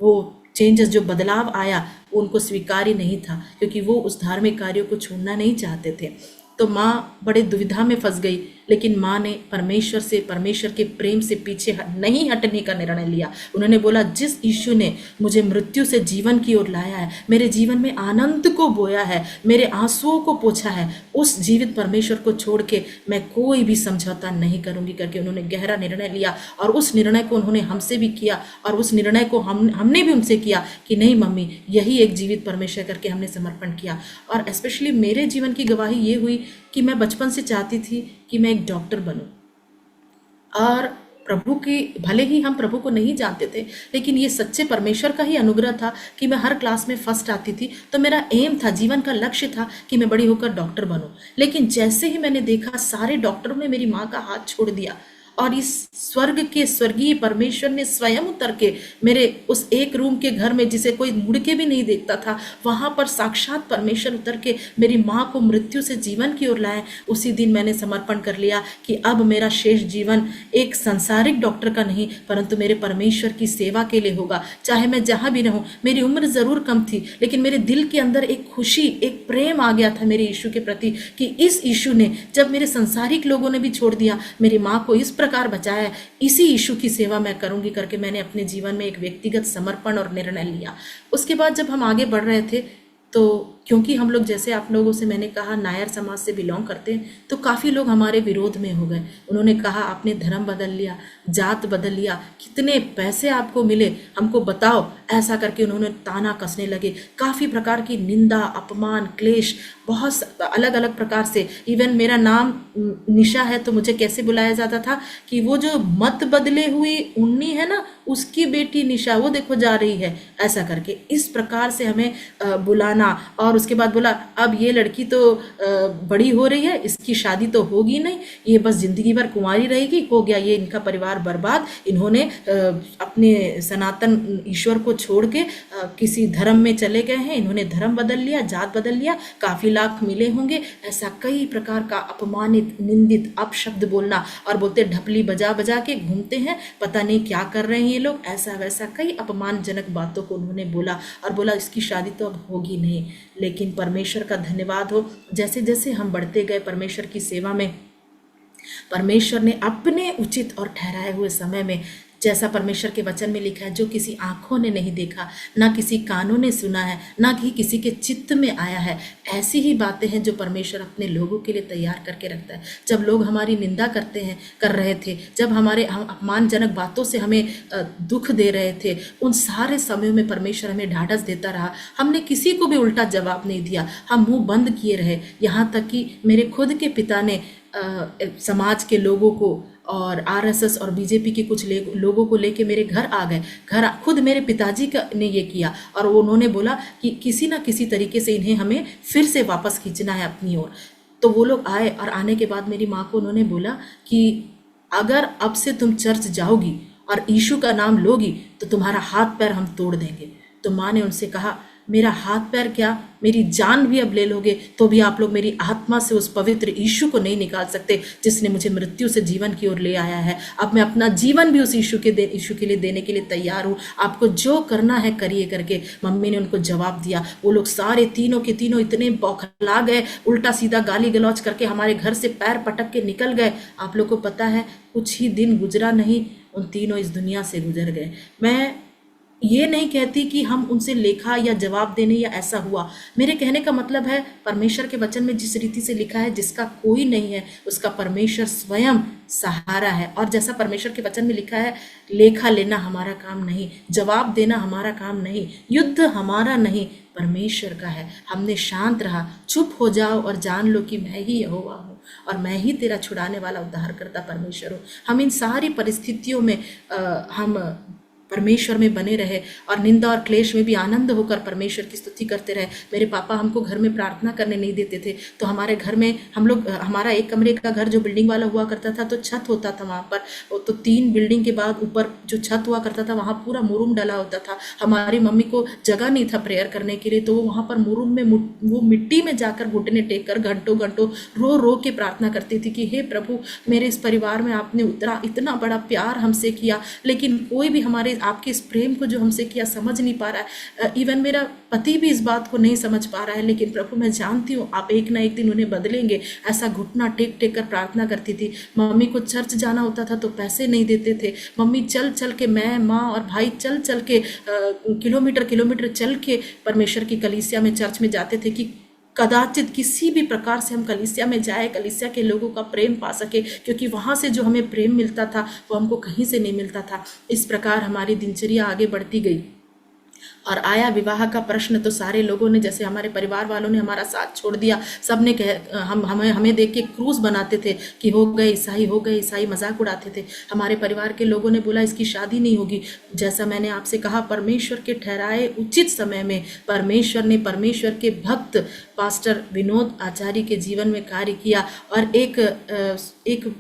वो चेंजेस जो बदलाव आया वो उनको स्वीकार्य नहीं था, क्योंकि वो उस धार्मिक कार्यों को छोड़ना नहीं चाहते थे। तो माँ बड़े दुविधा में फंस गई, लेकिन माँ ने परमेश्वर के प्रेम से पीछे नहीं हटने का निर्णय लिया। उन्होंने बोला जिस यीशु ने मुझे मृत्यु से जीवन की ओर लाया है, मेरे जीवन में आनंद को बोया है, मेरे आंसुओं को पोंछा है, उस जीवित परमेश्वर को छोड़ के मैं कोई भी समझौता नहीं करूंगी करके उन्होंने गहरा निर्णय लिया। और उस निर्णय को उन्होंने हमसे भी किया और उस निर्णय को हमने भी उनसे किया कि नहीं मम्मी यही एक जीवित परमेश्वर करके हमने समर्पण किया। और स्पेशली मेरे जीवन की गवाही ये हुई कि मैं बचपन से चाहती थी कि मैं एक डॉक्टर बनूं। और प्रभु की, भले ही हम प्रभु को नहीं जानते थे, लेकिन ये सच्चे परमेश्वर का ही अनुग्रह था कि मैं हर क्लास में फर्स्ट आती थी। तो मेरा एम था, जीवन का लक्ष्य था कि मैं बड़ी होकर डॉक्टर बनूं। लेकिन जैसे ही मैंने देखा सारे डॉक्टरों ने मेरी माँ का हाथ छोड़ दिया और इस स्वर्ग के स्वर्गीय परमेश्वर ने स्वयं उतर के मेरे उस एक रूम के घर में जिसे कोई मुड़ के भी नहीं देखता था, वहां पर साक्षात परमेश्वर उतर के मेरी माँ को मृत्यु से जीवन की ओर लाए। उसी दिन मैंने समर्पण कर लिया कि अब मेरा शेष जीवन एक सांसारिक डॉक्टर का नहीं परंतु मेरे परमेश्वर की सेवा के लिए होगा। चाहे मैं जहां भी रहूं, मेरी उम्र जरूर कम थी लेकिन मेरे दिल के अंदर एक खुशी, एक प्रेम आ गया था मेरे यीशु के प्रति कि इस यीशु ने जब मेरे संसारिक लोगों ने भी छोड़ दिया, मेरी माँ को इस प्रकार बचाया, इसी यीशु की सेवा मैं करूंगी करके मैंने अपने जीवन में एक व्यक्तिगत समर्पण और निर्णय लिया। उसके बाद जब हम आगे बढ़ रहे थे तो क्योंकि हम लोग, जैसे आप लोगों से मैंने कहा, नायर समाज से बिलोंग करते हैं, तो काफ़ी लोग हमारे विरोध में हो गए। उन्होंने कहा आपने धर्म बदल लिया, जात बदल लिया, कितने पैसे आपको मिले हमको बताओ, ऐसा करके उन्होंने ताना कसने लगे। काफ़ी प्रकार की निंदा, अपमान, क्लेश, बहुत अलग अलग प्रकार से। इवन मेरा नाम निशा है तो मुझे कैसे बुलाया जाता था कि वो जो मत बदले हुई उन्नी है ना, उसकी बेटी निशा, वो देखो जा रही है, ऐसा करके इस प्रकार से हमें बुलाना। और उसके बाद बोला अब ये लड़की तो बड़ी हो रही है, इसकी शादी तो होगी नहीं, ये बस जिंदगी भर कुंवारी रहेगी, हो गया ये इनका परिवार बर्बाद। इन्होंने अपने सनातन ईश्वर को छोड़ के किसी धर्म में चले गए हैं, इन्होंने धर्म बदल लिया, जात बदल लिया, काफी लाख मिले होंगे, ऐसा कई प्रकार का अपमानित, निंदित, अपशब्द बोलना। और बोलते ढपली बजा बजा के घूमते हैं, पता नहीं क्या कर रहे हैं ये लोग, ऐसा वैसा कई अपमानजनक बातों को उन्होंने बोला। और बोला इसकी शादी तो अब होगी नहीं। लेकिन परमेश्वर का धन्यवाद हो, जैसे जैसे हम बढ़ते गए परमेश्वर की सेवा में, परमेश्वर ने अपने उचित और ठहराए हुए समय में, जैसा परमेश्वर के वचन में लिखा है, जो किसी आंखों ने नहीं देखा, ना किसी कानों ने सुना है, ना ही किसी के चित्त में आया है, ऐसी ही बातें हैं जो परमेश्वर अपने लोगों के लिए तैयार करके रखता है। जब लोग हमारी निंदा कर रहे थे, जब हमारे अपमानजनक बातों से हमें दुख दे रहे थे, उन सारे समयों में परमेश्वर हमें ढाढ़स देता रहा। हमने किसी को भी उल्टा जवाब नहीं दिया, हम मुंह बंद किए रहे। यहाँ तक कि मेरे खुद के पिता ने समाज के लोगों को और आरएसएस और बीजेपी के कुछ लोगों को लेके मेरे घर आ गए। खुद मेरे पिताजी ने ये किया और उन्होंने बोला कि किसी ना किसी तरीके से इन्हें हमें फिर से वापस खींचना है अपनी ओर। तो वो लोग आए और आने के बाद मेरी माँ को उन्होंने बोला कि अगर अब से तुम चर्च जाओगी और यीशु का नाम लोगी तो तुम्हारा हाथ पैर हम तोड़ देंगे। तो माँ ने उनसे कहा मेरा हाथ पैर क्या, मेरी जान भी अब ले लोगे तो भी आप लोग मेरी आत्मा से उस पवित्र यीशु को नहीं निकाल सकते जिसने मुझे मृत्यु से जीवन की ओर ले आया है। अब मैं अपना जीवन भी उस यीशु के लिए देने के लिए तैयार हूँ, आपको जो करना है करिए करके मम्मी ने उनको जवाब दिया। वो लोग सारे तीनों के तीनों इतने बौखला गए, उल्टा सीधा गाली गलौज करके हमारे घर से पैर पटक के निकल गए। आप लोग को पता है कुछ ही दिन गुजरा नहीं, उन तीनों इस दुनिया से गुजर गए। मैं ये नहीं कहती कि हम उनसे लेखा या जवाब देने या ऐसा हुआ। मेरे कहने का मतलब है परमेश्वर के वचन में जिस रीति से लिखा है, जिसका कोई नहीं है उसका परमेश्वर स्वयं सहारा है। और जैसा परमेश्वर के वचन में लिखा है, लेखा लेना हमारा काम नहीं, जवाब देना हमारा काम नहीं, युद्ध हमारा नहीं, परमेश्वर का है। हमने शांत रहा, चुप हो जाओ और जान लो कि मैं ही यहोवा हूँ और मैं ही तेरा छुड़ाने वाला उद्धारकर्ता परमेश्वर हूँ। हम इन सारी परिस्थितियों में हम परमेश्वर में बने रहे और निंदा और क्लेश में भी आनंद होकर परमेश्वर की स्तुति करते रहे। मेरे पापा हमको घर में प्रार्थना करने नहीं देते थे, तो हमारे घर में हम लोग, हमारा एक कमरे का घर जो बिल्डिंग वाला हुआ करता था तो छत होता था वहाँ पर, तो 3 बिल्डिंग के बाद ऊपर जो छत हुआ करता था वहाँ पूरा मुरुम डला होता था। हमारी मम्मी को जगह नहीं था प्रेयर करने के लिए, तो वो वहाँ पर मुरुम में वो मिट्टी में जाकर घुटने टेक कर घंटों घंटों रो रो के प्रार्थना करती थी कि हे प्रभु, मेरे इस परिवार में आपने इतना बड़ा प्यार हमसे किया, लेकिन कोई भी हमारे आपके इस प्रेम को जो हमसे किया समझ नहीं पा रहा है। इवन मेरा पति भी इस बात को नहीं समझ पा रहा है, लेकिन प्रभु मैं जानती हूँ आप एक ना एक दिन उन्हें बदलेंगे। ऐसा घुटना टेक टेक कर प्रार्थना करती थी। मम्मी को चर्च जाना होता था तो पैसे नहीं देते थे। मम्मी चल चल के, मैं, माँ और भाई चल चल के किलोमीटर चल के परमेश्वर की कलीसिया में, चर्च में जाते थे कि कदाचित किसी भी प्रकार से हम कलीसिया में जाए, कलीसिया के लोगों का प्रेम पा सके, क्योंकि वहाँ से जो हमें प्रेम मिलता था वो हमको कहीं से नहीं मिलता था। इस प्रकार हमारी दिनचर्या आगे बढ़ती गई और आया विवाह का प्रश्न, तो सारे लोगों ने, जैसे हमारे परिवार वालों ने हमारा साथ छोड़ दिया। सब ने हमें देख के क्रूस बनाते थे कि हो गए ईसाई, मजाक उड़ाते थे। हमारे परिवार के लोगों ने बोला इसकी शादी नहीं होगी। जैसा मैंने आपसे कहा, परमेश्वर के ठहराए उचित समय में परमेश्वर ने परमेश्वर के भक्त पास्टर विनोद आचार्य के जीवन में कार्य किया और एक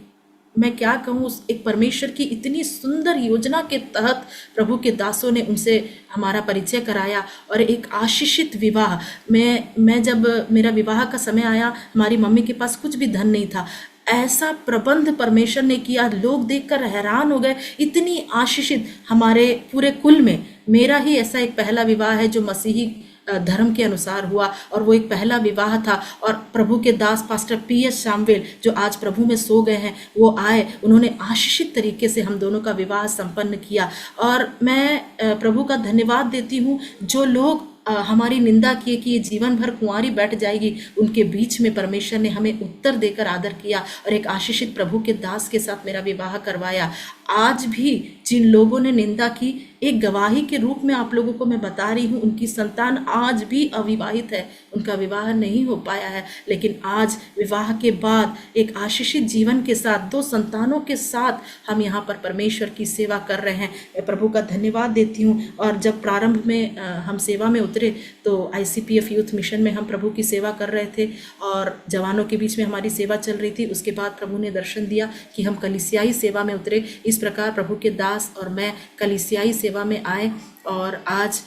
मैं क्या कहूँ, उस एक परमेश्वर की इतनी सुंदर योजना के तहत प्रभु के दासों ने उनसे हमारा परिचय कराया और एक आशीषित विवाह। मैं जब मेरा विवाह का समय आया, हमारी मम्मी के पास कुछ भी धन नहीं था। ऐसा प्रबंध परमेश्वर ने किया, लोग देखकर हैरान हो गए, इतनी आशीषित। हमारे पूरे कुल में मेरा ही ऐसा एक पहला विवाह है जो मसीही धर्म के अनुसार हुआ, और वो एक पहला विवाह था। और प्रभु के दास पास्टर पीएस शामवेल जो आज प्रभु में सो गए हैं, वो आए, उन्होंने आशीषित तरीके से हम दोनों का विवाह संपन्न किया। और मैं प्रभु का धन्यवाद देती हूँ, जो लोग हमारी निंदा किए कि ये जीवन भर कुंवारी बैठ जाएगी, उनके बीच में परमेश्वर ने हमें उत्तर देकर आदर किया और एक आशीषित प्रभु के दास के साथ मेरा विवाह करवाया। आज भी जिन लोगों ने निंदा की, एक गवाही के रूप में आप लोगों को मैं बता रही हूँ, उनकी संतान आज भी अविवाहित है, उनका विवाह नहीं हो पाया है, लेकिन आज विवाह के बाद एक आशीषित जीवन के साथ 2 संतानों के साथ हम यहाँ पर परमेश्वर की सेवा कर रहे हैं। मैं प्रभु का धन्यवाद देती हूँ। और जब प्रारंभ में हम सेवा में उतरे तो ICPF यूथ मिशन में हम प्रभु की सेवा कर रहे थे और जवानों के बीच में हमारी सेवा चल रही थी। उसके बाद प्रभु ने दर्शन दिया कि हम कलीसियाई सेवा में उतरे। इस प्रकार प्रभु के दास और मैं कलीसियाई सेवा में आए और आज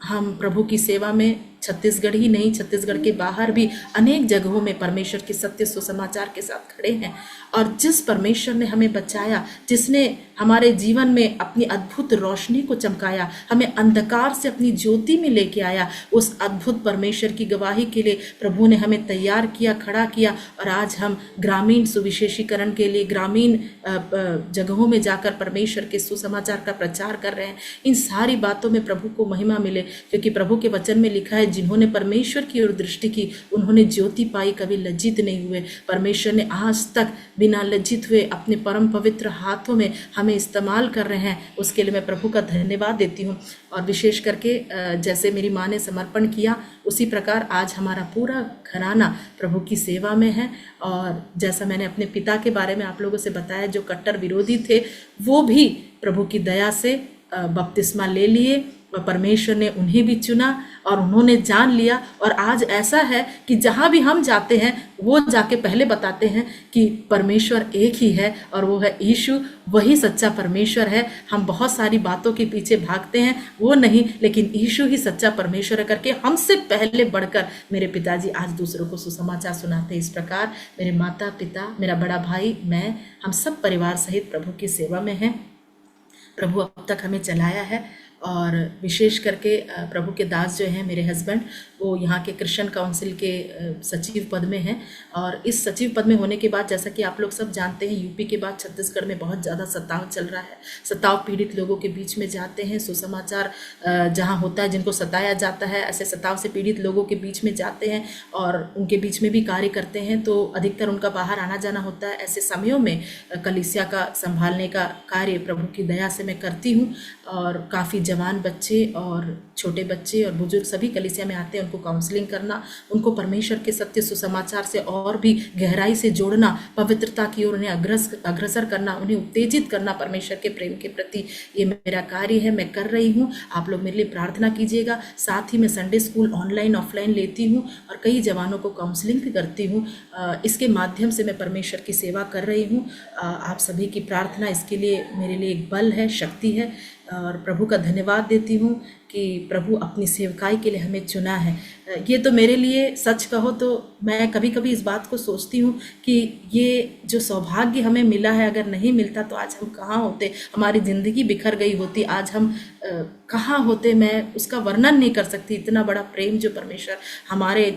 हम प्रभु की सेवा में छत्तीसगढ़ ही नहीं, छत्तीसगढ़ के बाहर भी अनेक जगहों में परमेश्वर के सत्य सुसमाचार के साथ खड़े हैं। और जिस परमेश्वर ने हमें बचाया, जिसने हमारे जीवन में अपनी अद्भुत रोशनी को चमकाया, हमें अंधकार से अपनी ज्योति में लेके आया, उस अद्भुत परमेश्वर की गवाही के लिए प्रभु ने हमें तैयार किया, खड़ा किया। और आज हम ग्रामीण सुविशेषीकरण के लिए ग्रामीण जगहों में जाकर परमेश्वर के सुसमाचार का प्रचार कर रहे हैं। इन सारी बातों में प्रभु को महिमा मिले, क्योंकि प्रभु के वचन में लिखा है, जिन्होंने परमेश्वर की ओर दृष्टि की उन्होंने ज्योति पाई, कभी लज्जित नहीं हुए। परमेश्वर ने आज तक बिना लज्जित हुए अपने परम पवित्र हाथों में हमें इस्तेमाल कर रहे हैं, उसके लिए मैं प्रभु का धन्यवाद देती हूँ। और विशेष करके जैसे मेरी माँ ने समर्पण किया, उसी प्रकार आज हमारा पूरा घराना प्रभु की सेवा में है। और जैसा मैंने अपने पिता के बारे में आप लोगों से बताया, जो कट्टर विरोधी थे, वो भी प्रभु की दया से बपतिस्मा ले लिए। परमेश्वर ने उन्हें भी चुना और उन्होंने जान लिया। और आज ऐसा है कि जहाँ भी हम जाते हैं, वो जाके पहले बताते हैं कि परमेश्वर एक ही है और वो है यीशु, वही सच्चा परमेश्वर है। हम बहुत सारी बातों के पीछे भागते हैं, वो नहीं, लेकिन यीशु ही सच्चा परमेश्वर है करके हमसे पहले बढ़कर मेरे पिताजी आज दूसरों को सुसमाचार सुनाते हैं। इस प्रकार मेरे माता पिता, मेरा बड़ा भाई, मैं, हम सब परिवार सहित प्रभु की सेवा में हैं। प्रभु अब तक हमें चलाया है। और विशेष करके प्रभु के दास जो हैं, मेरे हस्बैंड, वो यहाँ के क्रिश्चियन काउंसिल के सचिव पद में हैं। और इस सचिव पद में होने के बाद, जैसा कि आप लोग सब जानते हैं, यूपी के बाद छत्तीसगढ़ में बहुत ज़्यादा सताव चल रहा है। सताव पीड़ित लोगों के बीच में जाते हैं, सुसमाचार जहाँ होता है, जिनको सताया जाता है, ऐसे सताव से पीड़ित लोगों के बीच में जाते हैं और उनके बीच में भी कार्य करते हैं। तो अधिकतर उनका बाहर आना जाना होता है। ऐसे समयों में कलीसिया का संभालने का कार्य प्रभु की दया से मैं करती हूँ। और काफ़ी जवान बच्चे और छोटे बच्चे और बुजुर्ग सभी कलीसिया में आते हैं, उनको काउंसलिंग करना, उनको परमेश्वर के सत्य सुसमाचार से और भी गहराई से जोड़ना, पवित्रता की ओर उन्हें अग्रसर करना, उन्हें उत्तेजित करना परमेश्वर के प्रेम के प्रति, ये मेरा कार्य है, मैं कर रही हूँ। आप लोग मेरे लिए प्रार्थना कीजिएगा। साथ ही मैं संडे स्कूल ऑनलाइन ऑफलाइन लेती हूँ और कई जवानों को काउंसलिंग भी करती हूँ। इसके माध्यम से मैं परमेश्वर की सेवा कर रही हूँ। आप सभी की प्रार्थना इसके लिए मेरे लिए एक बल है, शक्ति है। और प्रभु का धन्यवाद देती हूँ कि प्रभु अपनी सेवकाई के लिए हमें चुना है। ये तो मेरे लिए, सच कहो तो मैं कभी कभी इस बात को सोचती हूँ कि ये जो सौभाग्य हमें मिला है, अगर नहीं मिलता तो आज हम कहाँ होते, हमारी ज़िंदगी बिखर गई होती, आज हम कहाँ होते। मैं उसका वर्णन नहीं कर सकती। इतना बड़ा प्रेम जो परमेश्वर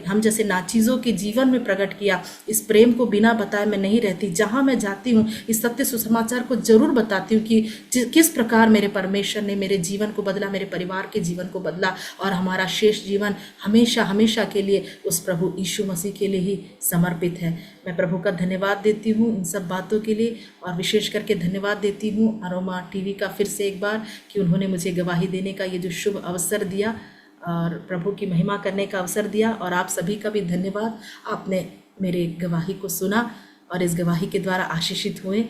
हम जैसे नाचीज़ों के जीवन में प्रकट किया, इस प्रेम को बिना बताए मैं नहीं रहती। जहाँ मैं जाती हूँ, इस सत्य सुसमाचार को जरूर बताती हूँ कि किस प्रकार मेरे परमेश्वर ने मेरे जीवन को बदला, मेरे परिवार के जीवन को बदला, और हमारा शेष जीवन हमेशा हमेशा के लिए उस प्रभु यीशु मसीह के लिए ही समर्पित है। मैं प्रभु का धन्यवाद देती हूँ इन सब बातों के लिए। और विशेष करके धन्यवाद देती हूँ अरोमा टीवी का फिर से एक बार, कि उन्होंने मुझे गवाही देने का ये जो शुभ अवसर दिया और प्रभु की महिमा करने का अवसर दिया। और आप सभी का भी धन्यवाद, आपने मेरे गवाही को सुना और इस गवाही के द्वारा आशीषित हुए।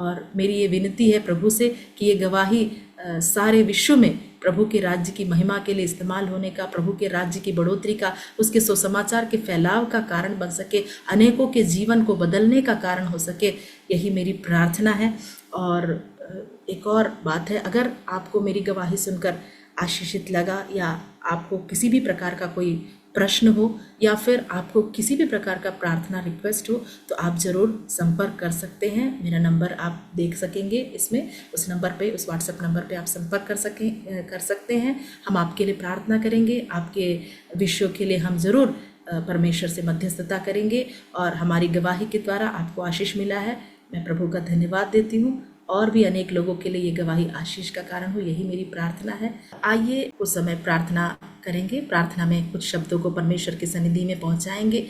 और मेरी ये विनती है प्रभु से कि ये गवाही सारे विश्व में प्रभु के राज्य की महिमा के लिए इस्तेमाल होने का, प्रभु के राज्य की बढ़ोतरी का, उसके सुसमाचार के फैलाव का कारण बन सके, अनेकों के जीवन को बदलने का कारण हो सके, यही मेरी प्रार्थना है। और एक और बात है, अगर आपको मेरी गवाही सुनकर आशीषित लगा या आपको किसी भी प्रकार का कोई प्रश्न हो या फिर आपको किसी भी प्रकार का प्रार्थना रिक्वेस्ट हो तो आप ज़रूर संपर्क कर सकते हैं। मेरा नंबर आप देख सकेंगे इसमें, उस नंबर पे, उस व्हाट्सएप नंबर पे आप संपर्क कर सकते हैं। हम आपके लिए प्रार्थना करेंगे, आपके विषयों के लिए हम ज़रूर परमेश्वर से मध्यस्थता करेंगे और हमारी गवाही के द्वारा आपको आशीष मिला है। मैं प्रभु का धन्यवाद देती हूँ और भी अनेक लोगों के लिए ये गवाही आशीष का कारण हो, यही मेरी प्रार्थना है। आइए उस समय प्रार्थना करेंगे। प्रार्थना में कुछ शब्दों को परमेश्वर की सन्निधि में पहुंचाएंगे।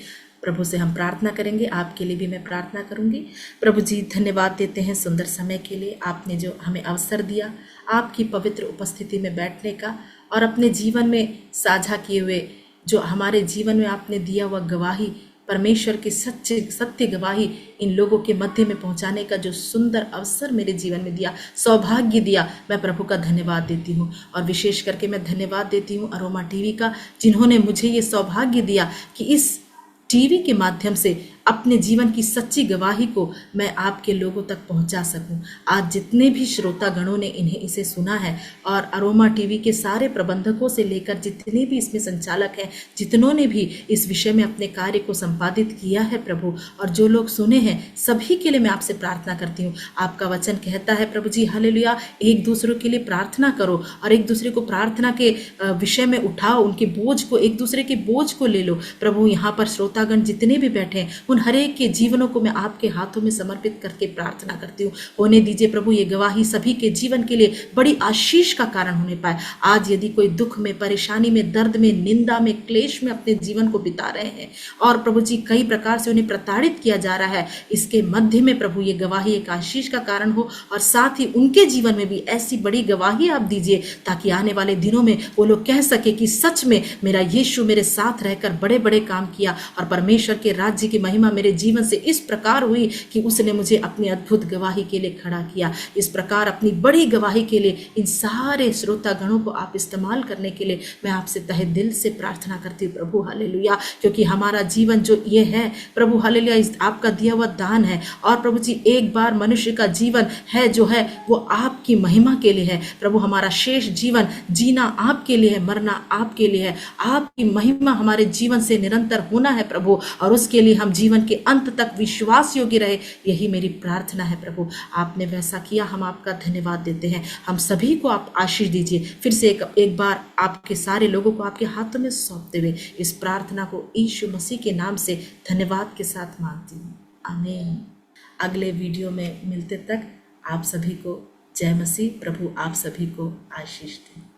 प्रभु से हम प्रार्थना करेंगे, आपके लिए भी मैं प्रार्थना करूंगी। प्रभु जी, धन्यवाद देते हैं सुंदर समय के लिए, आपने जो हमें अवसर दिया आपकी पवित्र उपस्थिति में बैठने का और अपने जीवन में साझा किए हुए जो हमारे जीवन में आपने दिया हुआ गवाही, परमेश्वर की सत्य गवाही इन लोगों के मध्य में पहुंचाने का जो सुंदर अवसर मेरे जीवन में दिया, सौभाग्य दिया, मैं प्रभु का धन्यवाद देती हूँ। और विशेष करके मैं धन्यवाद देती हूँ अरोमा टीवी का, जिन्होंने मुझे ये सौभाग्य दिया कि इस टीवी के माध्यम से अपने जीवन की सच्ची गवाही को मैं आपके लोगों तक पहुंचा सकूं। आज जितने भी श्रोतागणों ने इसे सुना है और अरोमा टीवी के सारे प्रबंधकों से लेकर जितने भी इसमें संचालक हैं, जितनों ने भी इस विषय में अपने कार्य को संपादित किया है प्रभु, और जो लोग सुने हैं सभी के लिए मैं आपसे प्रार्थना करती हूँ। आपका वचन कहता है प्रभु जी, हालेलुया, एक दूसरे के लिए प्रार्थना करो और एक दूसरे को प्रार्थना के विषय में उठाओ, उनके बोझ को, एक दूसरे के बोझ को ले लो। प्रभु, यहाँ पर श्रोतागण जितने भी बैठे हैं उन हर एक के जीवनों को मैं आपके हाथों में समर्पित करके प्रार्थना करती हूँ। होने दीजिए प्रभु ये गवाही सभी के जीवन के लिए बड़ी आशीष का कारण होने पाए। आज यदि कोई दुख में, परेशानी में, दर्द में, निंदा में, क्लेश में अपने जीवन को बिता रहे हैं और प्रभु जी कई प्रकार से उन्हें प्रताड़ित किया जा रहा है, इसके मध्य में प्रभु ये गवाही एक आशीष का कारण हो और साथ ही उनके जीवन में भी ऐसी बड़ी गवाही आप दीजिए ताकि आने वाले दिनों में वो लोग कह सके कि सच में मेरा यीशु मेरे साथ रहकर बड़े बड़े काम किया और परमेश्वर के राज्य की महिमा मेरे जीवन से इस प्रकार हुई कि उसने मुझे अपनी अद्भुत गवाही के लिए खड़ा किया। इस प्रकार अपनी बड़ी गवाही के लिए इन सारे श्रोतागणों को आप इस्तेमाल करने के लिए मैं आपसे तहे दिल से प्रार्थना करती हूँ प्रभु, हालेलुया। क्योंकि हमारा जीवन जो ये है प्रभु, हालेलुया, इस आपका दिया हुआ दान है और प्रभु जी एक बार मनुष्य का जीवन है जो है वो आपकी महिमा के लिए है प्रभु। हमारा शेष जीवन जीना आपके लिए है, मरना आपके लिए है। आपकी महिमा हमारे जीवन से निरंतर होना है प्रभु, और उसके लिए हम जीवन के अंत तक विश्वास योग्य रहे, यही मेरी प्रार्थना है प्रभु। आपने वैसा किया, हम आपका धन्यवाद देते हैं। हम सभी को आप आशीष दीजिए। फिर से एक बार आपके सारे लोगों को आपके हाथों में सौंपते हुए इस प्रार्थना को यीशु मसीह के नाम से धन्यवाद के साथ मांगती हूँ, आमीन। अगले वीडियो में मिलते तक आप सभी को जय मसीह। प्रभु आप सभी को आशीष दें।